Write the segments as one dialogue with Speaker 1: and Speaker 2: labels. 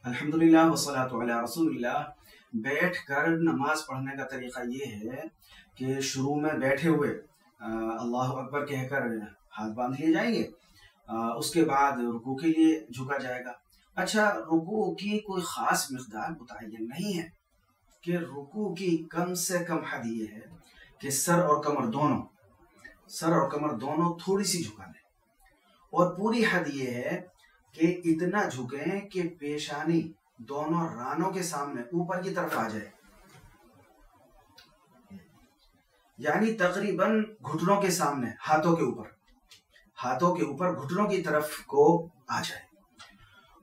Speaker 1: अल्हम्दुलिल्लाह वस्सलातु अला रसूलिल्लाह। बैठ कर नमाज पढ़ने का तरीका ये है कि शुरू में बैठे हुए अल्लाह अकबर कहकर हाथ बांध लिए जाएंगे। उसके बाद रुकू के लिए झुका जाएगा। अच्छा, रुकू की कोई ख़ास मिक़दार मुतय्यन नहीं है कि रुकू की कम से कम हद ये है कि सर और कमर दोनों थोड़ी सी झुका लें, और पूरी हद ये है कि इतना झुकें कि पेशानी दोनों रानों के सामने ऊपर की तरफ आ जाए, यानी तकरीबन घुटनों के सामने, हाथों के ऊपर घुटनों की तरफ को आ जाए।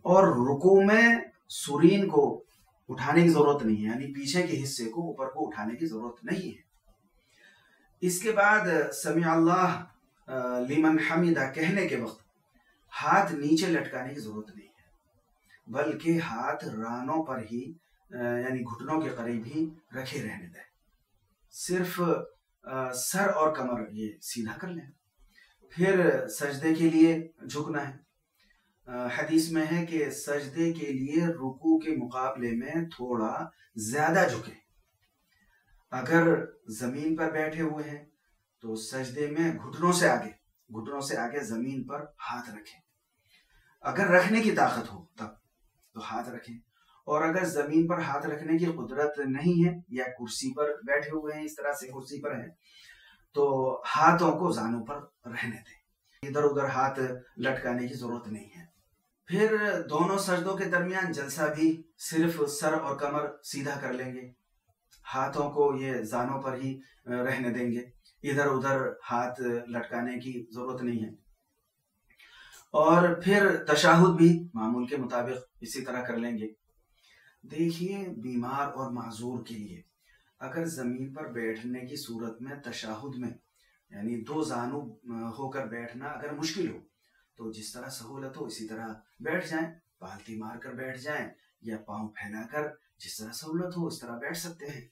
Speaker 1: और रुकू में सुरीन को उठाने की जरूरत नहीं है, यानी पीछे के हिस्से को ऊपर को उठाने की जरूरत नहीं है। इसके बाद समी अल्लाह लिमन हमीदा कहने के वक्त हाथ नीचे लटकाने की जरूरत नहीं है, बल्कि हाथ रानों पर ही यानी घुटनों के करीब ही रखे रहने दें। सिर्फ सर और कमर ये सीधा कर लें। फिर सजदे के लिए झुकना है। हदीस में है कि सजदे के लिए रुकू के मुकाबले में थोड़ा ज्यादा झुके। अगर जमीन पर बैठे हुए हैं तो सजदे में घुटनों से आगे जमीन पर हाथ रखें। अगर रखने की ताकत हो तब तो हाथ रखें, और अगर जमीन पर हाथ रखने की कुदरत नहीं है या कुर्सी पर बैठे हुए हैं, इस तरह से कुर्सी पर है, तो हाथों को जानों पर रहने दें। इधर उधर हाथ लटकाने की जरूरत नहीं है। फिर दोनों सजदों के दरमियान जलसा भी सिर्फ सर और कमर सीधा कर लेंगे, हाथों को ये जानों पर ही रहने देंगे, इधर उधर हाथ लटकाने की जरूरत नहीं है। और फिर तशाहुद भी मामूल के मुताबिक इसी तरह कर लेंगे। देखिए, बीमार और माजूर के लिए अगर जमीन पर बैठने की सूरत में तशाहुद में यानी दो जानू होकर बैठना अगर मुश्किल हो, तो जिस तरह सहूलत हो इसी तरह बैठ जाएं, पालती मार कर बैठ जाएं, या पाँव फैलाकर जिस तरह सहूलत हो इस तरह बैठ सकते हैं।